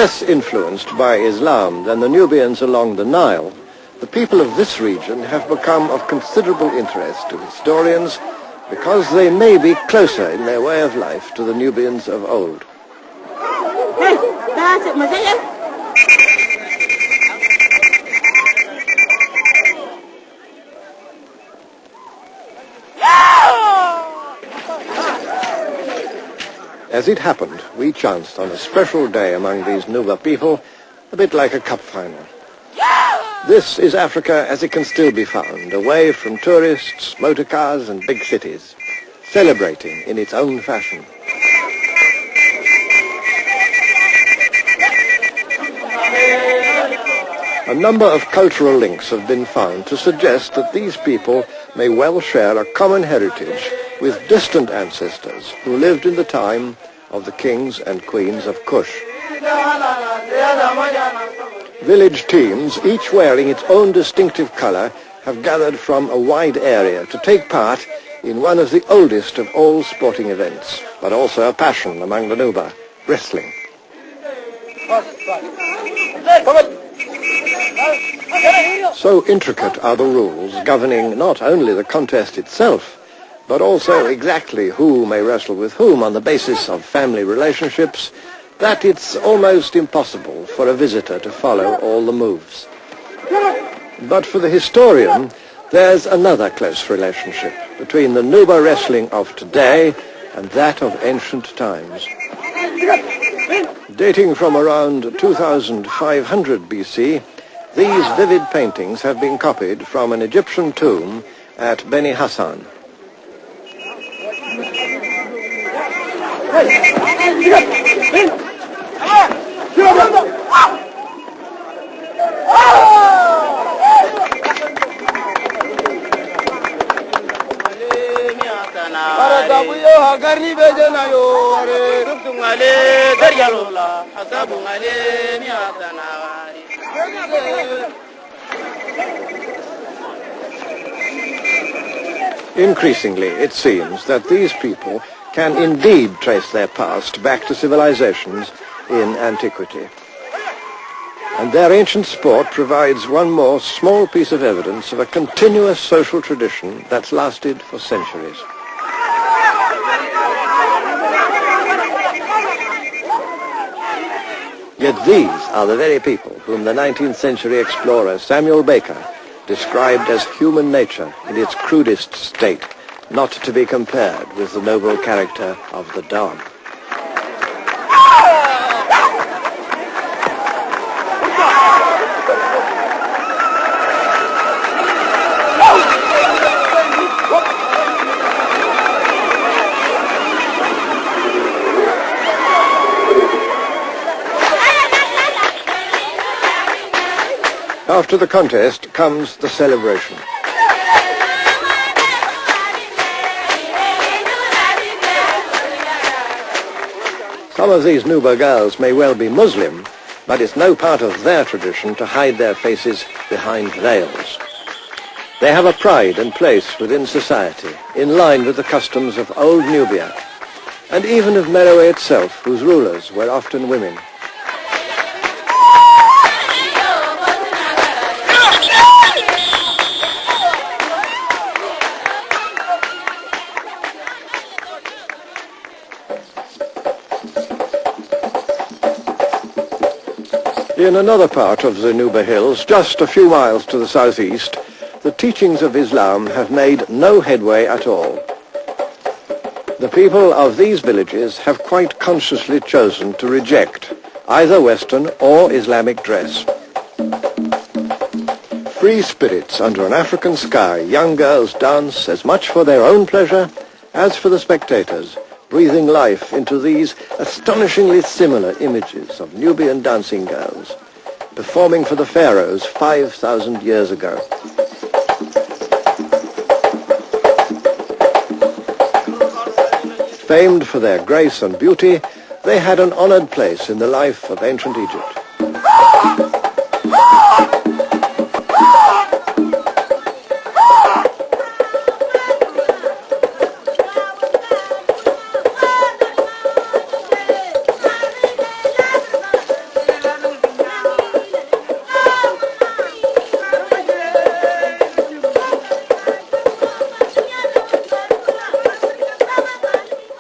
less influenced by Islam than the Nubians along the Nile, the people of this region have become of considerable interest to historians because they may be closer in their way of life to the Nubians of old. As it happened, we chanced on a special day among these Nuba people, a bit like a cup final. This is Africa as it can still be found, away from tourists, motor cars and big cities, celebrating in its own fashion. A number of cultural links have been found to suggest that these people may well share a common heritage with distant ancestors who lived in the time of the kings and queens of Kush. Village teams, each wearing its own distinctive color, have gathered from a wide area to take part in one of the oldest of all sporting events, but also a passion among the Nuba, wrestling. So intricate are the rules governing not only the contest itself, but also exactly who may wrestle with whom on the basis of family relationships, that it's almost impossible for a visitor to follow all the moves. But for the historian, there's another close relationship between the Nuba wrestling of today and that of ancient times. Dating from around 2500 BC, these vivid paintings have been copied from an Egyptian tomb at Beni Hassan. Increasingly, it seems that these people can indeed trace their past back to civilizations in antiquity. And their ancient sport provides one more small piece of evidence of a continuous social tradition that's lasted for centuries. Yet these are the very people whom the 19th century explorer Samuel Baker described as human nature in its crudest state, not to be compared with the noble character of the dog. After the contest comes the celebration. Some of these Nuba girls may well be Muslim, but it's no part of their tradition to hide their faces behind veils. They have a pride and place within society, in line with the customs of old Nubia, and even of Meroe itself, whose rulers were often women. In another part of the Nuba Hills, just a few miles to the southeast, the teachings of Islam have made no headway at all. The people of these villages have quite consciously chosen to reject either Western or Islamic dress. Free spirits under an African sky, young girls dance as much for their own pleasure as for the spectators, breathing life into these astonishingly similar images of Nubian dancing girls, performing for the pharaohs 5,000 years ago. Famed for their grace and beauty, they had an honored place in the life of ancient Egypt.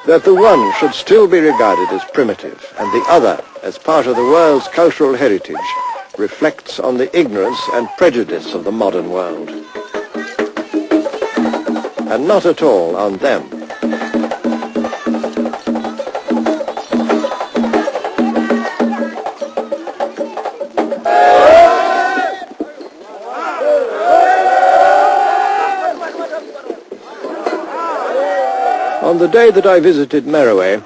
That the one should still be regarded as primitive and the other as part of the world's cultural heritage reflects on the ignorance and prejudice of the modern world, and not at all on them. On the day that I visited Merowe,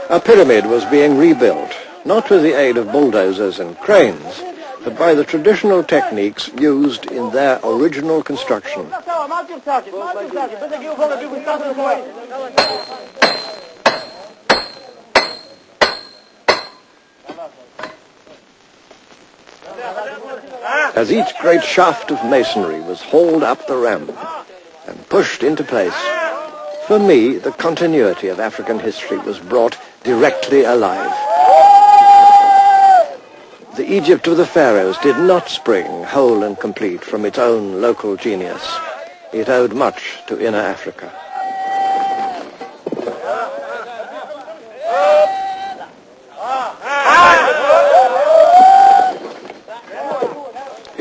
a pyramid was being rebuilt, not with the aid of bulldozers and cranes, but by the traditional techniques used in their original construction. As each great shaft of masonry was hauled up the ramp and pushed into place, for me, the continuity of African history was brought directly alive. The Egypt of the pharaohs did not spring whole and complete from its own local genius. It owed much to inner Africa.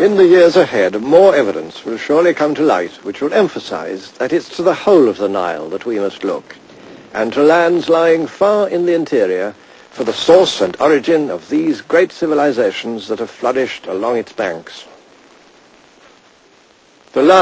In the years ahead, more evidence will surely come to light which will emphasize that it's to the whole of the Nile that we must look, and to lands lying far in the interior for the source and origin of these great civilizations that have flourished along its banks. The